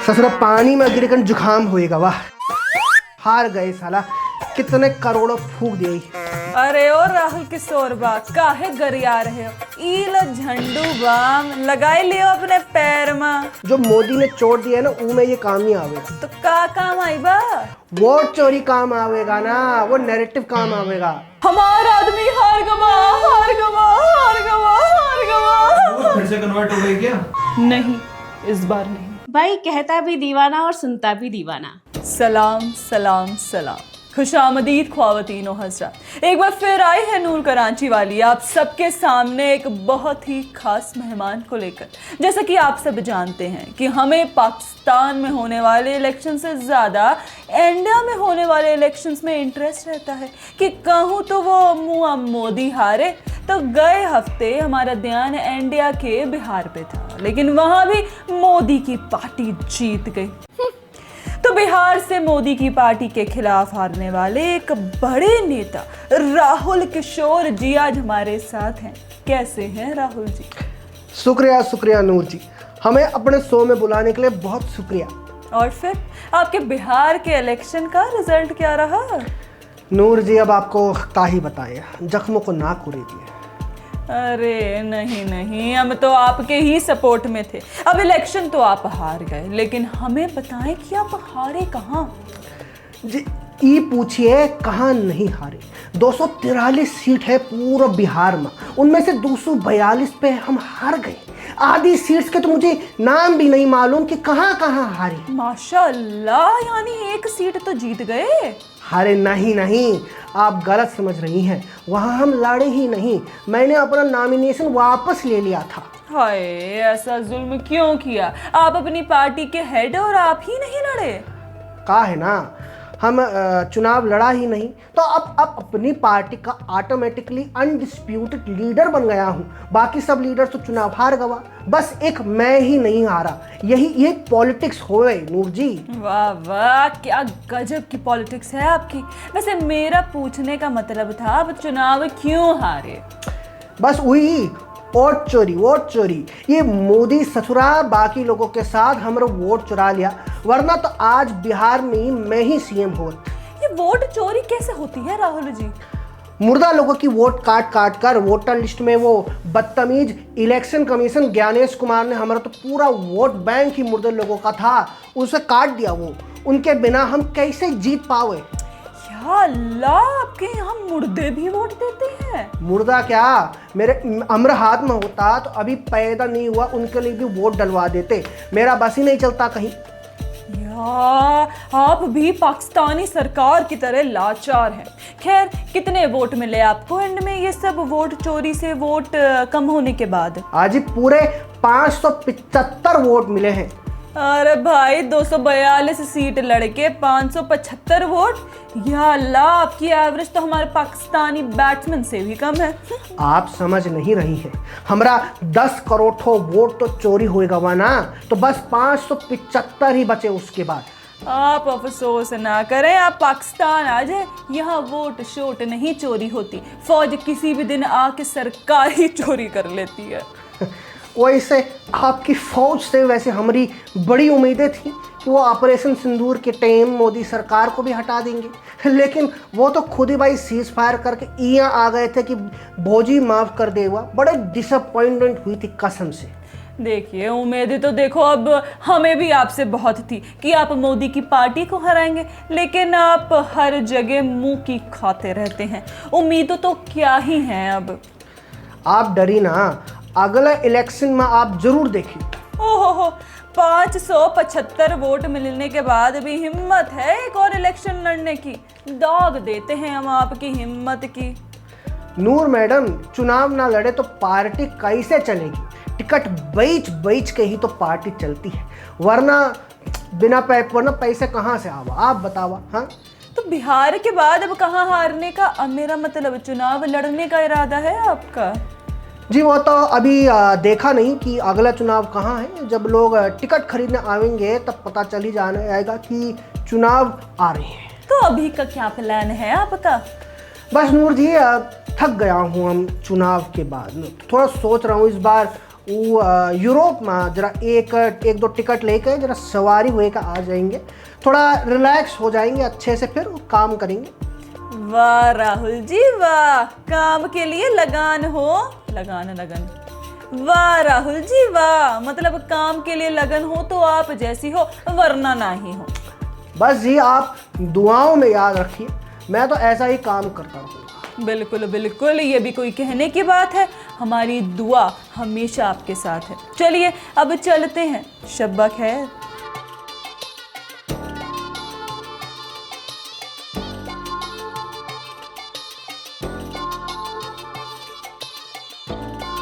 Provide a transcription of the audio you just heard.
ससुरा पानी में गिरकर जुकाम होएगा। वाह, हार गए साला, कितने करोड़ों फूक दिए। अरे ओ राहुल किशोर बा, काहे गरिया रहे हो? ईल झंडू बाम लगाई लियो अपने पैर में। जो मोदी ने चोट दिया है ना, ऊ में ये काम नहीं आवेगा। तो का काम आई बा? वोट चोरी काम आवेगा ना, वो नैरेटिव काम आवेगा। हमारा आदमी हार गवा, हार गवा, हार गवा, हार गवा। फिर से कन्वर्ट हो गई क्या? नहीं, इस बार नहीं। भाई कहता भी दीवाना और सुनता भी दीवाना। सलाम सलाम सलाम, खुशामदीद ख्वातीनो हज़रात। एक बार फिर आई है नूर कराची वाली आप सबके सामने एक बहुत ही खास मेहमान को लेकर। जैसा कि आप सब जानते हैं कि हमें पाकिस्तान में होने वाले इलेक्शन से ज़्यादा इंडिया में होने वाले इलेक्शंस में इंटरेस्ट रहता है कि कहूँ तो वो मुआ मोदी हारे। तो गए हफ्ते हमारा ध्यान इंडिया के बिहार पे था, लेकिन वहाँ भी मोदी की पार्टी जीत गई। तो बिहार से मोदी की पार्टी के खिलाफ हारने वाले एक बड़े नेता राहुल किशोर जी आज हमारे साथ हैं। कैसे हैं राहुल जी? शुक्रिया शुक्रिया नूर जी, हमें अपने शो में बुलाने के लिए बहुत शुक्रिया। और फिर आपके बिहार के इलेक्शन का रिजल्ट क्या रहा? नूर जी, अब आपको क्या ही बताएं, जख्मों को नाक उड़े दिए। अरे नहीं नहीं, हम तो आपके ही सपोर्ट में थे। अब इलेक्शन तो आप हार गए, लेकिन हमें बताएं कि आप हारे कहाँ? जी ई पूछिए, कहाँ नहीं हारे। 243 सीट है पूरा बिहार में, उनमें से 242 पे हम हार गए। आधी सीट्स के तो मुझे नाम भी नहीं मालूम कि कहाँ कहाँ हारे। माशाल्लाह, यानी एक सीट तो जीत गए। अरे नहीं नहीं, आप गलत समझ रही हैं। वहाँ हम लड़े ही नहीं, मैंने अपना नॉमिनेशन वापस ले लिया था। हाय, ऐसा जुल्म क्यों किया? आप अपनी पार्टी के हेड और आप ही नहीं लड़े? कहा है ना, हम चुनाव लड़ा ही नहीं, तो अब अपनी पार्टी का ऑटोमेटिकली अनडिस्प्यूटेड लीडर बन गया हूँ। बाकी सब लीडर तो चुनाव हार गवा, बस एक मैं ही नहीं हारा। ये पॉलिटिक्स होवे नूर जी। वाह वाह, क्या गजब की पॉलिटिक्स है आपकी। वैसे मेरा पूछने का मतलब था, आप चुनाव क्यों हारे? बस वही वोट चोरी। ये मोदी ससुरा बाकी लोगों के साथ हमारा वोट चुरा लिया, वरना तो आज बिहार में मैं ही सीएम होत। ये वोट चोरी कैसे होती है राहुल जी? मुर्दा लोगों की वोट काट कर वोटर लिस्ट में वो बदतमीज इलेक्शन कमीशन ज्ञानेश कुमार ने हमारा तो पूरा वोट बैंक ही मुर्दे लोगों का था, उसे काट दिया। वो उनके बिना हम कैसे जीत पावे? या अल्लाह, आपके यहाँ मुर्दे भी वोट देते हैं? मुर्दा क्या, मेरे अम्र हाथ में होता तो अभी पैदा नहीं हुआ उनके लिए भी वोट डलवा देते। मेरा बस ही नहीं चलता कहीं। या आप भी पाकिस्तानी सरकार की तरह लाचार हैं। खैर, कितने वोट मिले आपको एंड में ये सब वोट चोरी से वोट कम होने के बाद? आज ही पूरे 575 वोट मिले हैं। अरे भाई, 242 सीट लड़के 575 वोट। या अल्लाह, आपकी एवरेज तो हमारे पाकिस्तानी बैट्समैन से भी कम है। आप समझ नहीं रही है, हमारा 10 करोड़ वोट तो चोरी होएगा वहाँ ना, तो बस 575 ही बचे उसके बाद। आप अफसोस ना करें, आप पाकिस्तान आ जाए, यहाँ वोट शोट नहीं चोरी होती। फौज किसी भी दिन आके सरकार ही चोरी कर लेती है। वैसे आपकी फौज से वैसे हमारी बड़ी उम्मीदें थी कि वो ऑपरेशन सिंदूर के टाइम मोदी सरकार को भी हटा देंगे, लेकिन वो तो खुद ही भाई सीज फायर करके यहाँ आ गए थे कि भोजी माफ़ कर देगा। बड़े डिसअपॉइंटमेंट हुई थी कसम से। देखिए, उम्मीदें तो देखो अब हमें भी आपसे बहुत थी कि आप मोदी की पार्टी को हराएंगे, लेकिन आप हर जगह मुंह की खाते रहते हैं। उम्मीदें तो क्या ही हैं अब। आप डरी ना, अगला इलेक्शन में आप जरूर देखिए। ओहो, 575 वोट मिलने के बाद भी हिम्मत है एक और इलेक्शन लड़ने की? दाग देते हैं हम आपकी हिम्मत की। नूर मैडम, चुनाव ना लड़े तो पार्टी कैसे चलेगी? टिकट बेच के ही तो पार्टी चलती है, वरना वरना पैसे कहाँ से आवा? आप बतावा। हाँ, तो बिहार के बाद अब कहाँ हारने का? अब मेरा मतलब चुनाव लड़ने का इरादा है आपका? जी वो तो अभी देखा नहीं कि अगला चुनाव कहाँ है। जब लोग टिकट खरीदने आएंगे तब पता चल ही जाने आएगा कि चुनाव आ रहे हैं। तो अभी का क्या प्लान है आपका? बस नूर जी, थक गया हूँ हम चुनाव के बाद। थोड़ा सोच रहा हूँ इस बार वो यूरोप में जरा एक दो टिकट लेकर जरा सवारी हुए का आ जाएंगे, थोड़ा रिलैक्स हो जाएंगे, अच्छे से फिर काम करेंगे। वाह राहुल जी वाह, काम के लिए लगान हो, लगन। वाह राहुल जी वाह, मतलब काम के लिए लगन हो तो आप जैसी हो, वरना नहीं हो। बस जी आप दुआओं में याद रखिए, मैं तो ऐसा ही काम करता रहूँगा। बिल्कुल बिल्कुल, ये भी कोई कहने की बात है, हमारी दुआ हमेशा आपके साथ है। चलिए अब चलते हैं, शब्बा खैर।